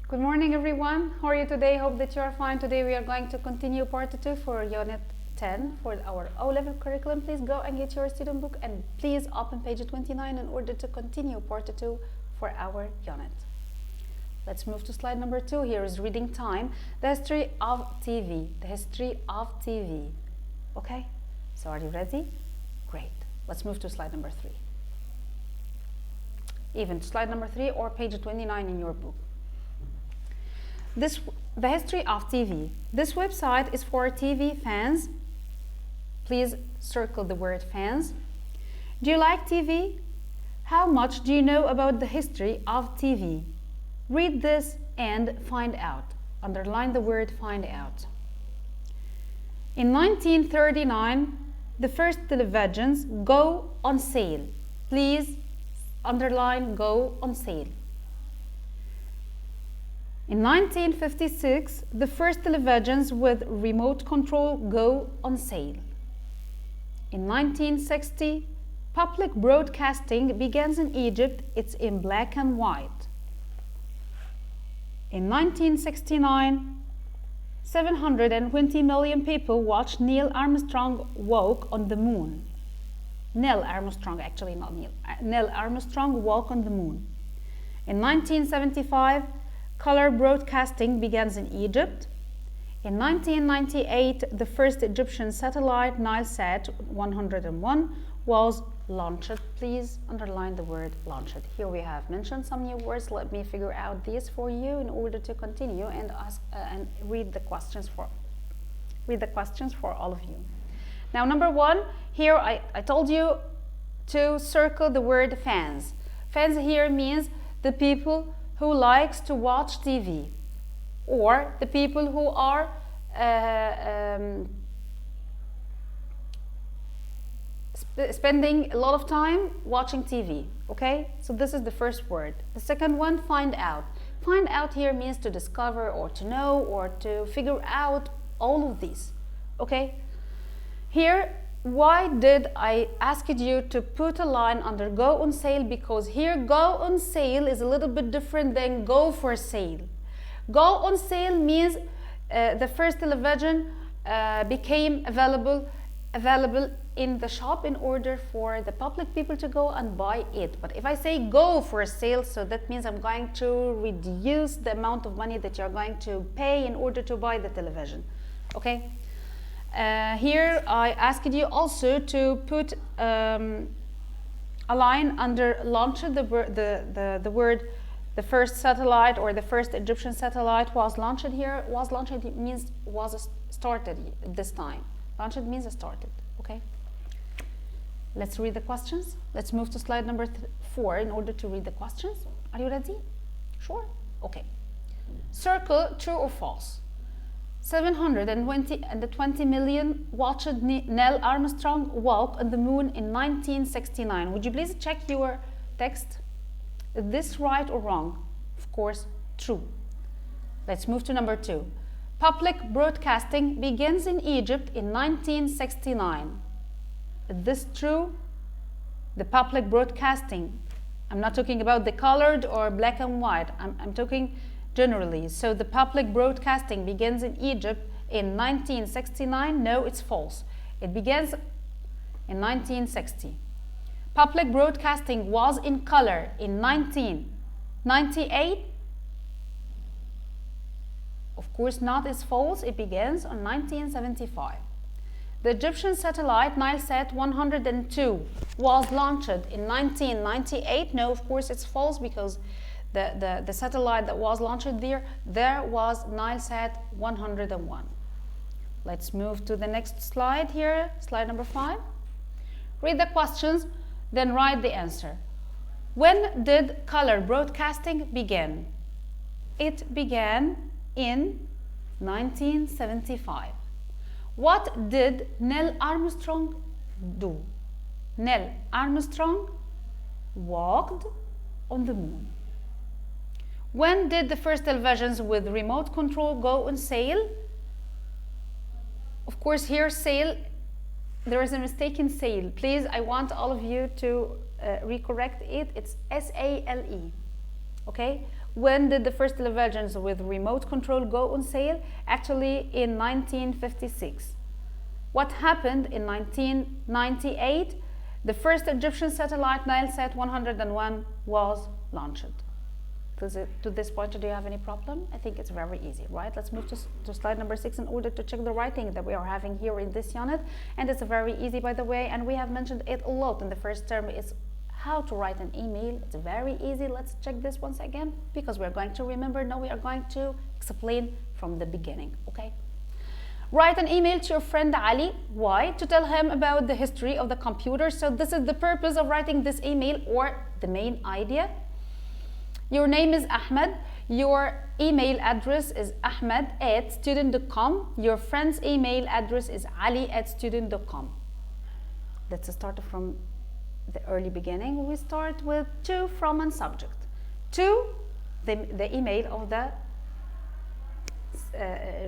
Good morning, everyone. How are you today? Hope that you are fine. Today we are going to continue part 2 for Unit 10 for our O-level curriculum. Please go and get your student book and please open page 29 in order to continue part 2 for our unit. Let's move to slide number 2. Here is reading time. The history of TV. The history of TV. Okay? So are you ready? Great. Let's move to slide number 3. Even slide number 3 or page 29 in your book. The history of TV. This website is for TV fans. Please circle the word fans. Do you like TV? How much do you know about the history of TV? Read this and find out. Underline the word find out. In 1939, the first televisions go on sale. Please underline go on sale. In 1956, the first televisions with remote control go on sale. In 1960, public broadcasting begins in Egypt. It's in black and white. In 1969, 720 million people watched Neil Armstrong walk on the moon. Neil Armstrong, actually not Neil. Neil Armstrong walk on the moon. In 1975, color broadcasting begins in Egypt. In 1998, the first Egyptian satellite, Nilesat 101, was launched. Please underline the word launched. Here we have mentioned some new words. Let me figure out these for you in order to continue and ask and read the questions for all of you. Now, number 1, here I told you to circle the word fans. Fans here means the people who likes to watch TV, or the people who are spending a lot of time watching TV. Okay, so this is the first word. The second one, find out. Find out here means to discover or to know or to figure out all of these. Okay, here, why did I ask you to put a line under go on sale? Because here go on sale is a little bit different than go for sale. Go on sale means the first television became available in the shop in order for the public people to go and buy it. But if I say go for sale, so that means I'm going to reduce the amount of money that you're going to pay in order to buy the television. Okay? Here I asked you also to put a line under launch. The word the first satellite or the first Egyptian satellite was launched. Here was launched means was started this time. Launched means started. Okay, let's read the questions. Let's move to slide number 4 in order to read the questions. Are you ready? Sure. Okay, circle true or false. 720 million watched Neil Armstrong walk on the moon in 1969. Would you please check your text? Is this right or wrong? Of course, true. Let's move to number 2. Public broadcasting begins in Egypt in 1969. Is this true? The public broadcasting. I'm not talking about the colored or black and white. I'm talking generally. So the public broadcasting begins in Egypt in 1969. No, it's false. It begins in 1960. Public broadcasting was in color in 1998. Of course not, it's false. It begins in 1975. The Egyptian satellite Nilesat 102 was launched in 1998. No, of course it's false because the satellite that was launched there was Nilesat 101. Let's move to the next slide here, slide number 5. Read the questions, then write the answer. When did color broadcasting begin? It began in 1975. What did Neil Armstrong do? Neil Armstrong walked on the moon. When did the first televisions with remote control go on sale? Of course, here sale, there is a mistake in sale. Please, I want all of you to recorrect it. It's S-A-L-E. Okay? When did the first televisions with remote control go on sale? Actually in 1956. What happened in 1998? The first Egyptian satellite, Nilesat 101, was launched. To this point, do you have any problem? I think it's very easy, right? Let's move to slide number 6 in order to check the writing that we are having here in this unit. And it's very easy, by the way, and we have mentioned it a lot in the first term. It's how to write an email. It's very easy. Let's check this once again, because we're going to remember. Now we are going to explain from the beginning, okay? Write an email to your friend Ali. Why? To tell him about the history of the computer. So this is the purpose of writing this email, or the main idea. Your name is Ahmed. Your email address is ahmed@student.com. Your friend's email address is ali@student.com. Let's start from the early beginning. We start with to, from, and subject. To, the email of the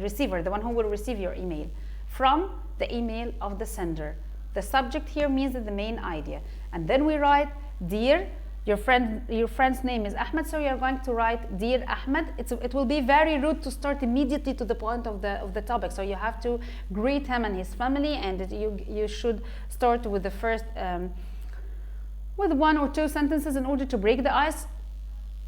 receiver, the one who will receive your email. From, the email of the sender. The subject here means the main idea. And then we write, dear, your friend's name is Ahmed, so you're going to write, dear Ahmed. It will be very rude to start immediately to the point of the topic. So you have to greet him and his family, and you should start with the first, with 1 or 2 sentences in order to break the ice.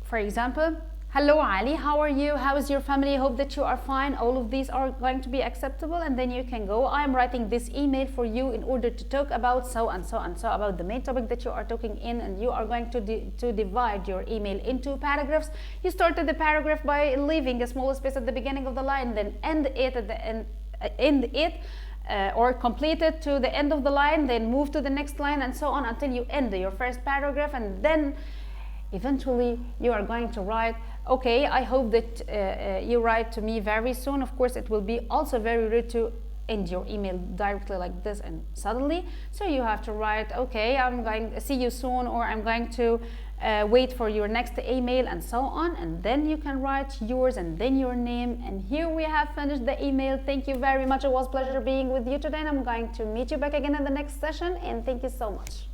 For example, hello Ali, how are you? How is your family? Hope that you are fine. All of these are going to be acceptable, and then you can go. I am writing this email for you in order to talk about so and so and so, about the main topic that you are talking in, and you are going to divide your email into paragraphs. You started the paragraph by leaving a small space at the beginning of the line, then end it at the end, or complete it to the end of the line, then move to the next line, and so on until you end your first paragraph, and then eventually you are going to write, okay, I hope that you write to me very soon. Of course, it will be also very rude to end your email directly like this and suddenly. So you have to write, okay, I'm going to see you soon, or I'm going to wait for your next email, and so on. And then you can write yours and then your name. And here we have finished the email. Thank you very much. It was a pleasure being with you today, and I'm going to meet you back again in the next session. And thank you so much.